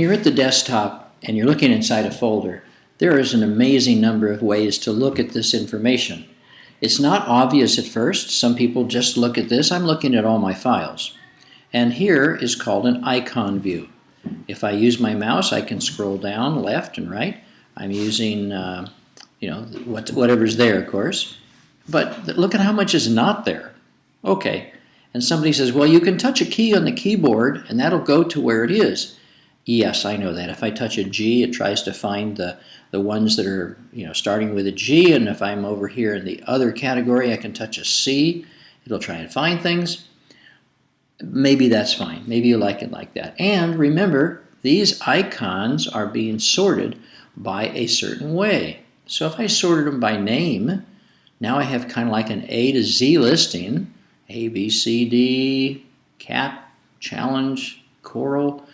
When you're at the desktop and you're looking inside a folder, there is an amazing number of ways to look at this information. It's not obvious at first. Some people just look at this. I'm looking at all my files. And here is called an icon view. If I use my mouse, I can scroll down left and right. I'm using, whatever's there, of course. But look at how much is not there. Okay. And somebody says, well, you can touch a key on the keyboard and that'll go to where it is. Yes, I know that. If I touch a G, it tries to find the ones that are starting with a G, and if I'm over here in the other category, I can touch a C. It'll try and find things. Maybe that's fine. Maybe you like it like that. And remember, these icons are being sorted by a certain way. So if I sorted them by name, now I have kind of like an A to Z listing. A, B, C, D, cat, challenge, coral.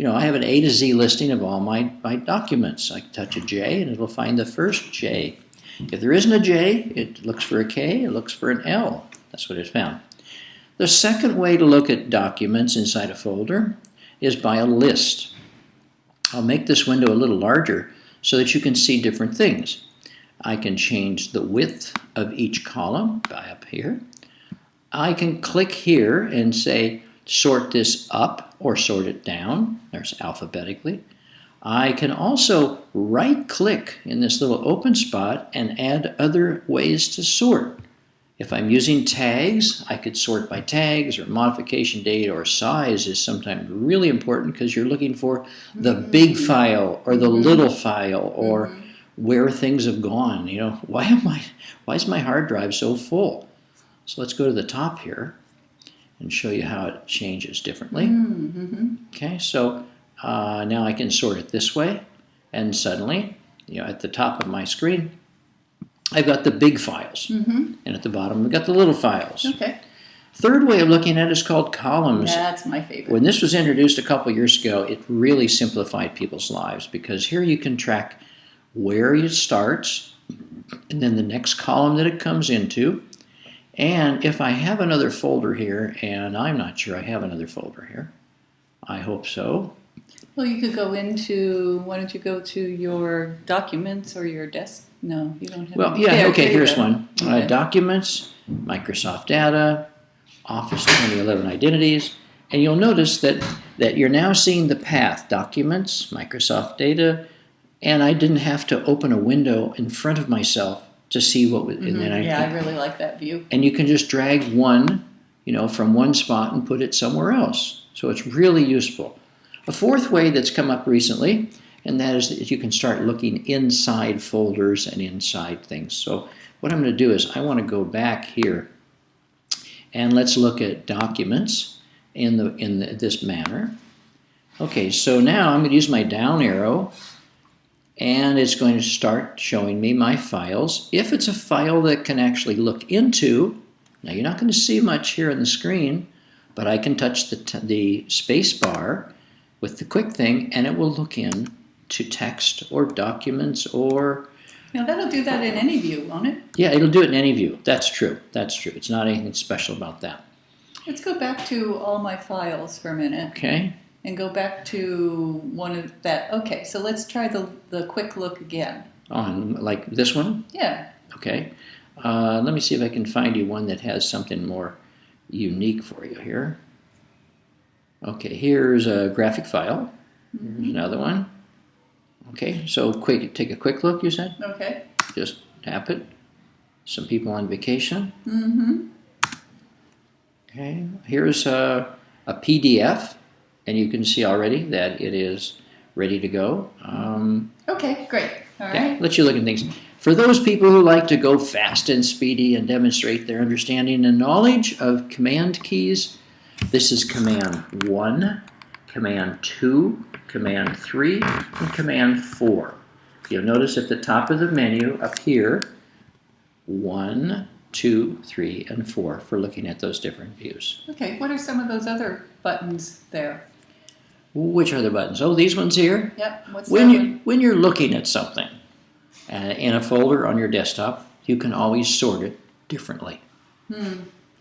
I have an A to Z listing of all my documents. I can touch a J and it'll find the first J. If there isn't a J, it looks for a K, it looks for an L. That's what it found. The second way to look at documents inside a folder is by a list. I'll make this window a little larger so that you can see different things. I can change the width of each column by up here. I can click here and say, sort this up or sort it down. There's alphabetically. I can also right-click in this little open spot and add other ways to sort. If I'm using tags, I could sort by tags, or modification date or size is sometimes really important because you're looking for the big file or the little file or where things have gone. Why is my hard drive so full? So let's go to the top here and show you how it changes differently. Okay, so now I can sort it this way, and suddenly, at the top of my screen, I've got the big files, and at the bottom, I've got the little files. Okay. Third way of looking at it is called columns. That's my favorite. When this was introduced a couple years ago, it really simplified people's lives because here you can track where it starts, and then the next column that it comes into. And if I have another folder here, and I'm not sure I have another folder here, I hope so. Well, you could go into, why don't you go to your documents or your desk? No, you don't have. Well, yeah, okay, here's one. Okay. Documents, Microsoft Data, Office 2011 Identities, and you'll notice that you're now seeing the path. Documents, Microsoft Data, and I didn't have to open a window in front of myself to see what was, and then I really like that view. And you can just drag one, from one spot and put it somewhere else. So it's really useful. A fourth way that's come up recently, and that is that you can start looking inside folders and inside things. So what I'm going to do is I want to go back here, and let's look at documents in this manner. Okay, so now I'm going to use my down arrow. And it's going to start showing me my files. If it's a file that can actually look into, now you're not going to see much here on the screen, but I can touch the space bar with the quick thing, and it will look in to text or documents or... Now that'll do that in any view, won't it? Yeah, it'll do it in any view. That's true. That's true. It's not anything special about that. Let's go back to all my files for a minute. Okay. And go back to one of that. Okay, so let's try the quick look again. On, like this one? Yeah. Okay. Let me see if I can find you one that has something more unique for you here. Okay, here's a graphic file. Here's another one. Okay, so take a quick look, you said? Okay. Just tap it. Some people on vacation. Okay, here's a PDF. And you can see already that it is ready to go. Okay, great. All right. Yeah, let you look at things. For those people who like to go fast and speedy and demonstrate their understanding and knowledge of command keys, this is Command 1, Command 2, Command 3, and Command 4. You'll notice at the top of the menu up here, 1, 2, 3, and 4 for looking at those different views. Okay, what are some of those other buttons there? Which are the buttons? Oh, these ones here? Yep, what's When that one? when you're looking at something in a folder on your desktop, you can always sort it differently.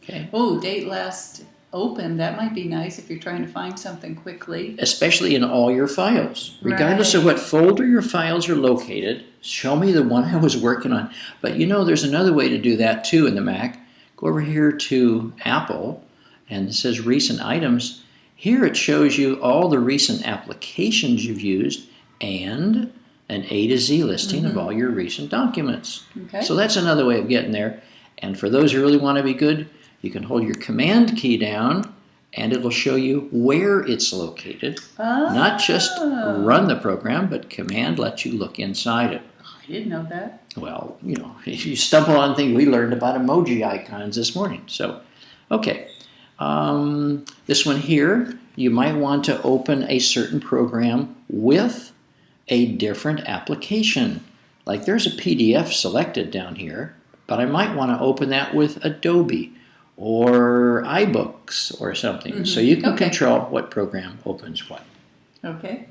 Okay. Oh, date last open. That might be nice if you're trying to find something quickly. Especially in all your files. Regardless of Right. what folder your files are located, show me the one I was working on. But you know, there's another way to do that too in the Mac. Go over here to Apple, and it says Recent Items. Here it shows you all the recent applications you've used and an A to Z listing of all your recent documents. Okay. So that's another way of getting there. And for those who really want to be good, you can hold your Command key down and it'll show you where it's located. Not just run the program, but Command lets you look inside it. I didn't know that. Well, you know, if you stumble on things, we learned about emoji icons this morning. So, okay. This one here, you might want to open a certain program with a different application. Like there's a PDF selected down here, but I might want to open that with Adobe or iBooks or something. So you can control what program opens what. Okay.